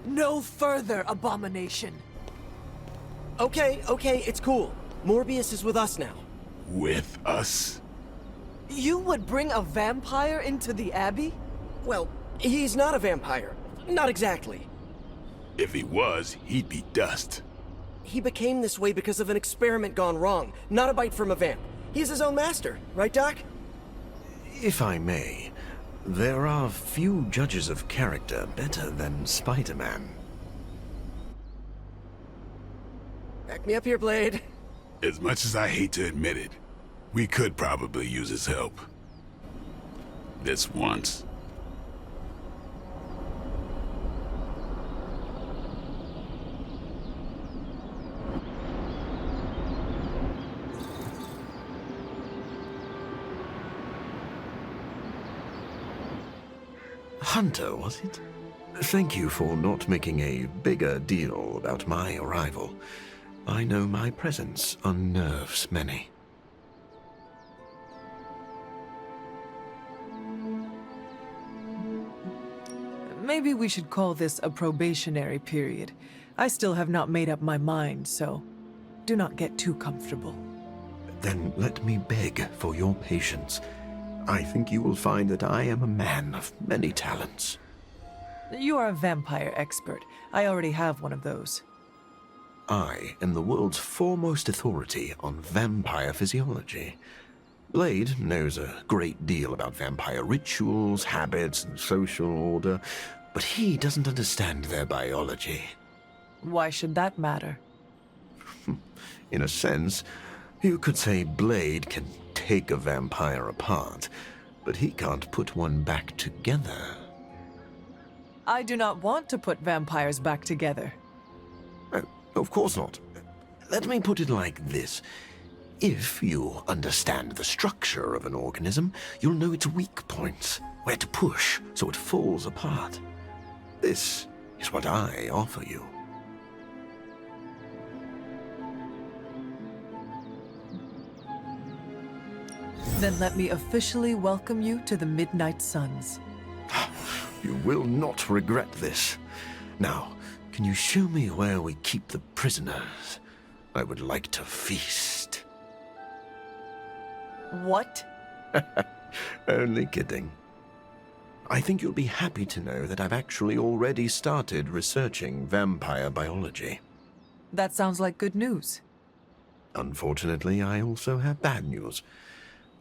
No further, abomination. Okay, it's cool. Morbius is with us now. With us? You would bring a vampire into the Abbey? Well, he's not a vampire. Not exactly. If he was, he'd be dust. He became this way because of an experiment gone wrong, not a bite from a vamp. He's his own master, right, Doc? If I may, there are few judges of character better than Spider-Man. Back me up here, Blade. As much as I hate to admit it, we could probably use his help. This once. Hunter, was it? Thank you for not making a bigger deal about my arrival. I know my presence unnerves many. Maybe we should call this a probationary period. I still have not made up my mind, so do not get too comfortable. Then let me beg for your patience. I think you will find that I am a man of many talents. You are a vampire expert. I already have one of those. I am the world's foremost authority on vampire physiology. Blade knows a great deal about vampire rituals, habits, and social order, but he doesn't understand their biology. Why should that matter? In a sense, you could say Blade can take a vampire apart, but he can't put one back together. I do not want to put vampires back together. Of course not. Let me put it like this. If you understand the structure of an organism, you'll know its weak points, where to push so it falls apart. This is what I offer you. Then let me officially welcome you to the Midnight Suns. You will not regret this. Now, can you show me where we keep the prisoners? I would like to feast. What? Only kidding. I think you'll be happy to know that I've actually already started researching vampire biology. That sounds like good news. Unfortunately, I also have bad news.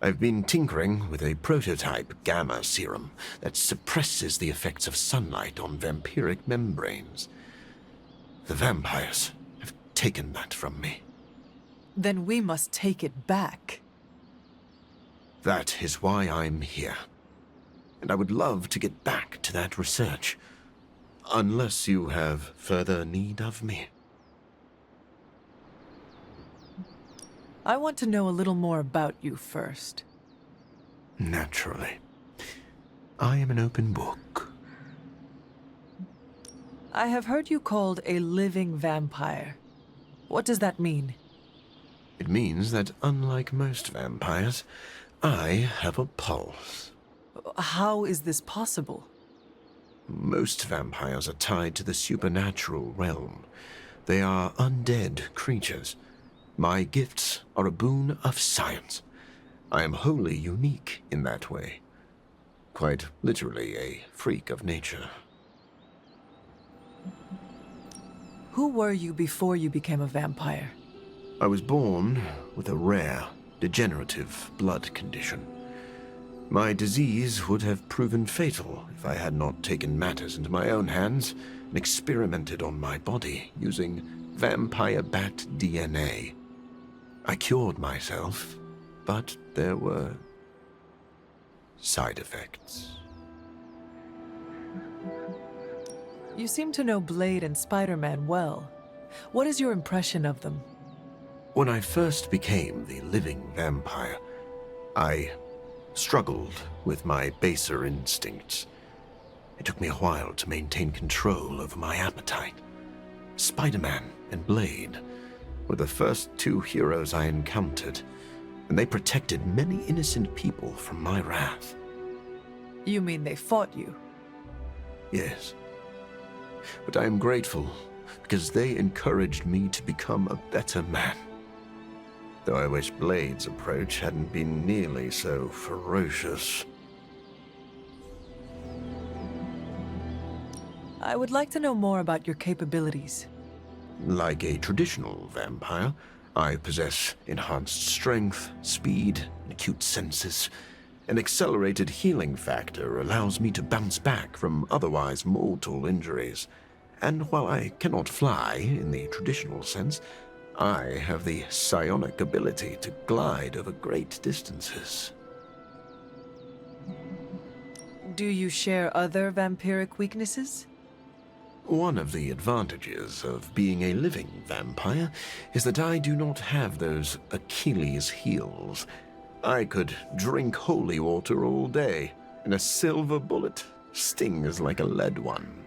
I've been tinkering with a prototype gamma serum that suppresses the effects of sunlight on vampiric membranes. The vampires have taken that from me. Then we must take it back. That is why I'm here. And I would love to get back to that research. Unless you have further need of me. I want to know a little more about you first. Naturally. I am an open book. I have heard you called a living vampire. What does that mean? It means that unlike most vampires, I have a pulse. How is this possible? Most vampires are tied to the supernatural realm. They are undead creatures. My gifts are a boon of science. I am wholly unique in that way. Quite literally a freak of nature. Who were you before you became a vampire? I was born with a rare, degenerative blood condition. My disease would have proven fatal if I had not taken matters into my own hands and experimented on my body using vampire bat DNA. I cured myself, but there were side effects. You seem to know Blade and Spider-Man well. What is your impression of them? When I first became the living vampire, I struggled with my baser instincts. It took me a while to maintain control over my appetite. Spider-Man and Blade were the first two heroes I encountered, and they protected many innocent people from my wrath. You mean they fought you? Yes. but I am grateful because they encouraged me to become a better man. Though I wish Blade's approach hadn't been nearly so ferocious. I would like to know more about your capabilities. Like a traditional vampire, I possess enhanced strength, speed, and acute senses. An accelerated healing factor allows me to bounce back from otherwise mortal injuries. And while I cannot fly in the traditional sense, I have the psionic ability to glide over great distances. Do you share other vampiric weaknesses? One of the advantages of being a living vampire is that I do not have those Achilles heels. I could drink holy water all day, and a silver bullet stings like a lead one.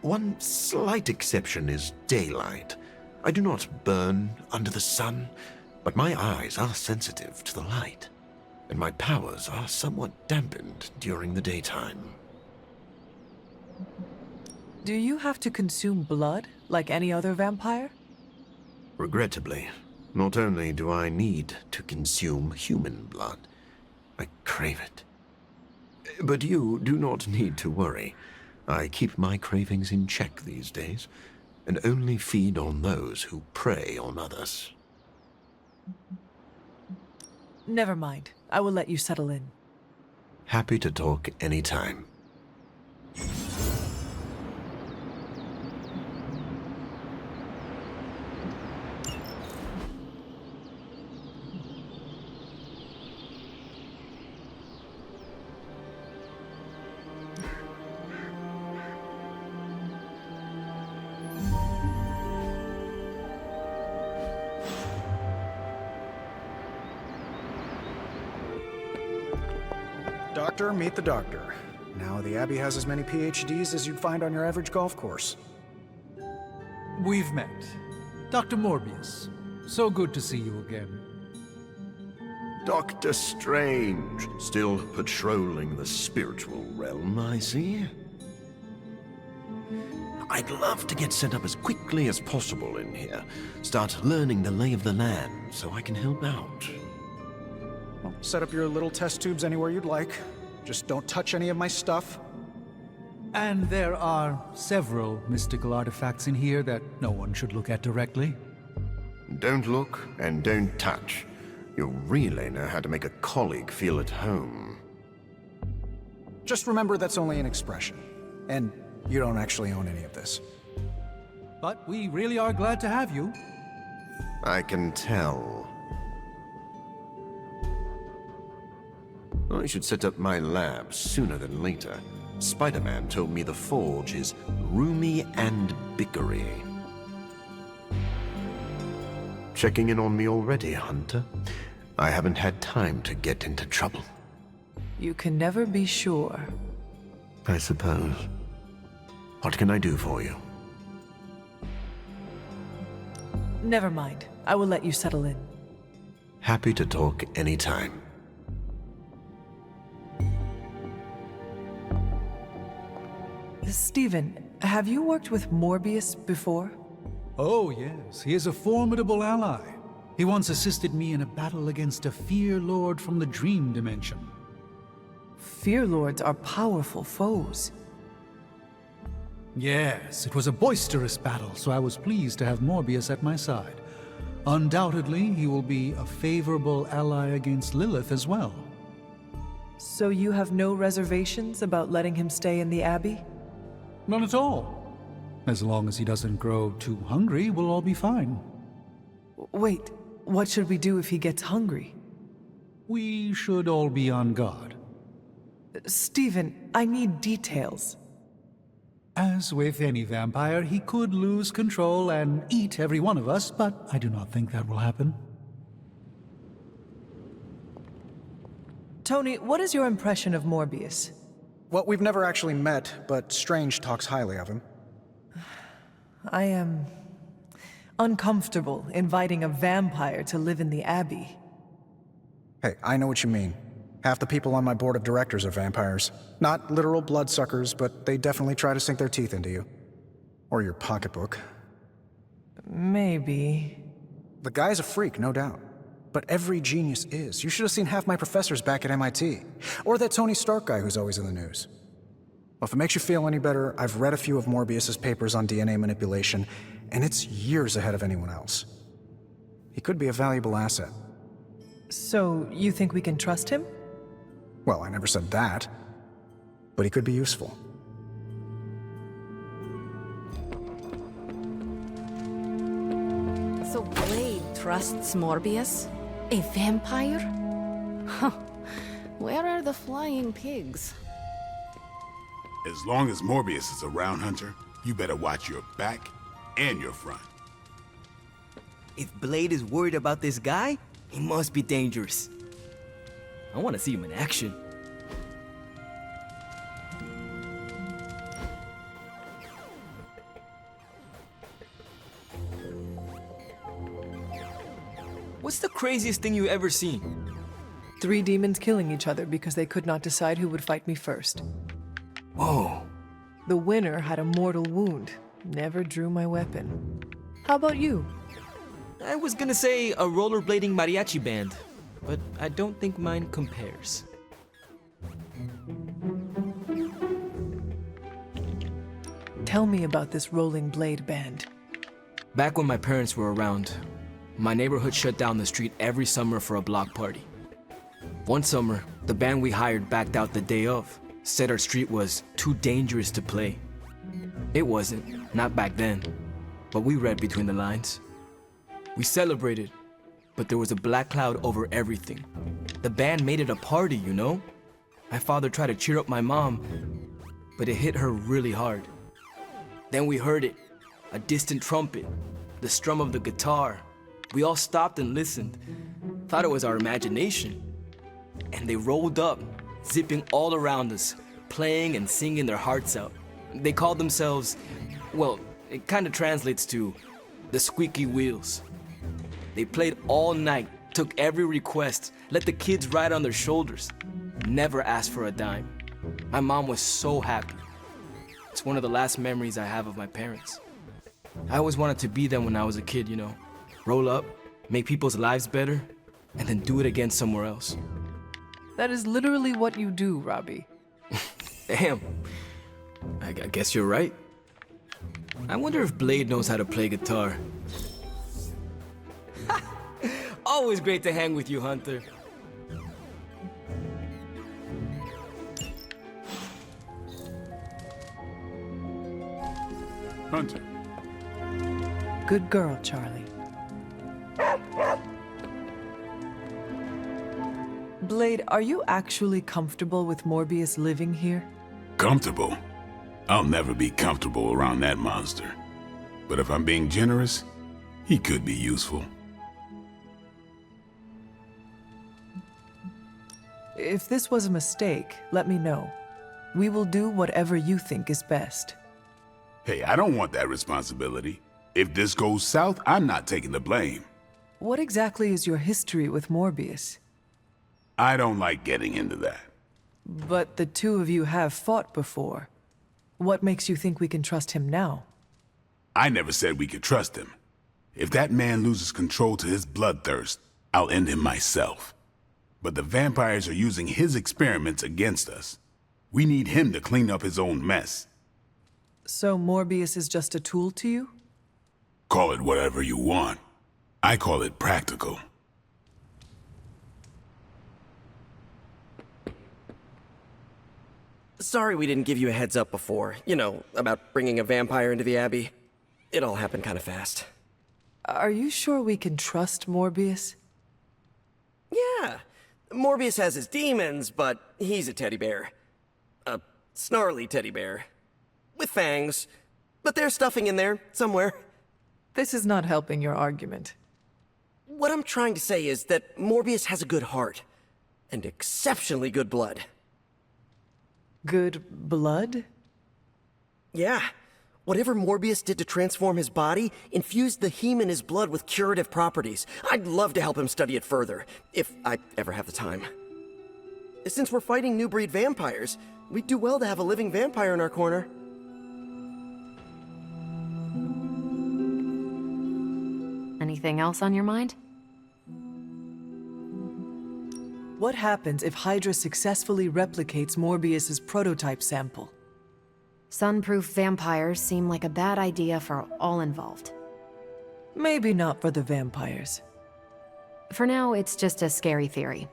One slight exception is daylight. I do not burn under the sun, but my eyes are sensitive to the light, and my powers are somewhat dampened during the daytime. Do you have to consume blood like any other vampire? Regrettably, not only do I need to consume human blood, I crave it. But you do not need to worry. I keep my cravings in check these days, and only feed on those who prey on others. Never mind. I will let you settle in. Happy to talk anytime. Doctor, meet the doctor. Now, the Abbey has as many PhDs as you'd find on your average golf course. We've met. Dr. Morbius. So good to see you again. Doctor Strange, still patrolling the spiritual realm, I see. I'd love to get set up as quickly as possible in here. Start learning the lay of the land so I can help out. Well, set up your little test tubes anywhere you'd like. Just don't touch any of my stuff. And there are several mystical artifacts in here that no one should look at directly. Don't look and don't touch. You'll really know how to make a colleague feel at home. Just remember that's only an expression. And you don't actually own any of this. But we really are glad to have you. I can tell. I should set up my lab sooner than later. Spider-Man told me the Forge is roomy and bickery. Checking in on me already, Hunter? I haven't had time to get into trouble. You can never be sure. I suppose. What can I do for you? Never mind. I will let you settle in. Happy to talk anytime. Stephen, have you worked with Morbius before? Oh, yes. He is a formidable ally. He once assisted me in a battle against a Fear Lord from the Dream Dimension. Fear Lords are powerful foes. Yes, it was a boisterous battle, so I was pleased to have Morbius at my side. Undoubtedly, he will be a favorable ally against Lilith as well. So you have no reservations about letting him stay in the Abbey? None at all. As long as he doesn't grow too hungry, we'll all be fine. Wait, what should we do if he gets hungry? We should all be on guard. Stephen, I need details. As with any vampire, he could lose control and eat every one of us, but I do not think that will happen. Tony, what is your impression of Morbius? Well, we've never actually met, but Strange talks highly of him. I am uncomfortable inviting a vampire to live in the Abbey. Hey, I know what you mean. Half the people on my board of directors are vampires. Not literal bloodsuckers, but they definitely try to sink their teeth into you. Or your pocketbook. Maybe. The guy's a freak, no doubt. But every genius is. You should have seen half my professors back at MIT. Or that Tony Stark guy who's always in the news. Well, if it makes you feel any better, I've read a few of Morbius's papers on DNA manipulation, and it's years ahead of anyone else. He could be a valuable asset. So, you think we can trust him? Well, I never said that. But he could be useful. So Blade trusts Morbius? A vampire? Huh. Where are the flying pigs? As long as Morbius is around, Hunter, you better watch your back and your front. If Blade is worried about this guy, he must be dangerous. I want to see him in action. What's the craziest thing you ever seen? 3 demons killing each other because they could not decide who would fight me first. Whoa. The winner had a mortal wound. Never drew my weapon. How about you? I was gonna say a rollerblading mariachi band, but I don't think mine compares. Tell me about this Rolling Blade band. Back when my parents were around, my neighborhood shut down the street every summer for a block party. One summer, the band we hired backed out the day of, said our street was too dangerous to play. It wasn't, not back then, but we read between the lines. We celebrated, but there was a black cloud over everything. The band made it a party, you know? My father tried to cheer up my mom, but it hit her really hard. Then we heard it, a distant trumpet, the strum of the guitar. We all stopped and listened, thought it was our imagination. And they rolled up, zipping all around us, playing and singing their hearts out. They called themselves, well, it kind of translates to the Squeaky Wheels. They played all night, took every request, let the kids ride on their shoulders, never asked for a dime. My mom was so happy. It's one of the last memories I have of my parents. I always wanted to be them when I was a kid, you know. Roll up, make people's lives better, and then do it again somewhere else. That is literally what you do, Robbie. Damn. I guess you're right. I wonder if Blade knows how to play guitar. Always great to hang with you, Hunter. Hunter, Good girl, Charlie. Blade, are you actually comfortable with Morbius living here? comfortable? I'll never be comfortable around that monster. But if I'm being generous, he could be useful. If this was a mistake, let me know. We will do whatever you think is best. Hey, I don't want that responsibility. If this goes south, I'm not taking the blame. What exactly is your history with Morbius? I don't like getting into that. But the two of you have fought before. What makes you think we can trust him now? I never said we could trust him. If that man loses control to his bloodthirst, I'll end him myself. But the vampires are using his experiments against us. We need him to clean up his own mess. So Morbius is just a tool to you? Call it whatever you want. I call it practical. Sorry we didn't give you a heads up before. You know, about bringing a vampire into the Abbey. It all happened kind of fast. Are you sure we can trust Morbius? Yeah. Morbius has his demons, but he's a teddy bear. A snarly teddy bear. With fangs. But there's stuffing in there, somewhere. This is not helping your argument. What I'm trying to say is that Morbius has a good heart. And exceptionally good blood. Good blood? Yeah. Whatever Morbius did to transform his body infused the heme in his blood with curative properties. I'd love to help him study it further, if I ever have the time. Since we're fighting new breed vampires, we'd do well to have a living vampire in our corner. Anything else on your mind? What happens if Hydra successfully replicates Morbius's prototype sample? Sunproof vampires seem like a bad idea for all involved. Maybe not for the vampires. For now, it's just a scary theory.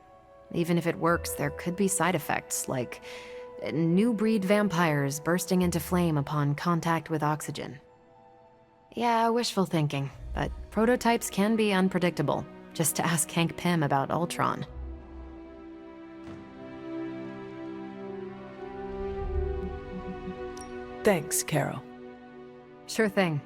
Even if it works, there could be side effects, like new breed vampires bursting into flame upon contact with oxygen. Yeah, wishful thinking, but prototypes can be unpredictable. Just ask Hank Pym about Ultron. Thanks, Carol. Sure thing.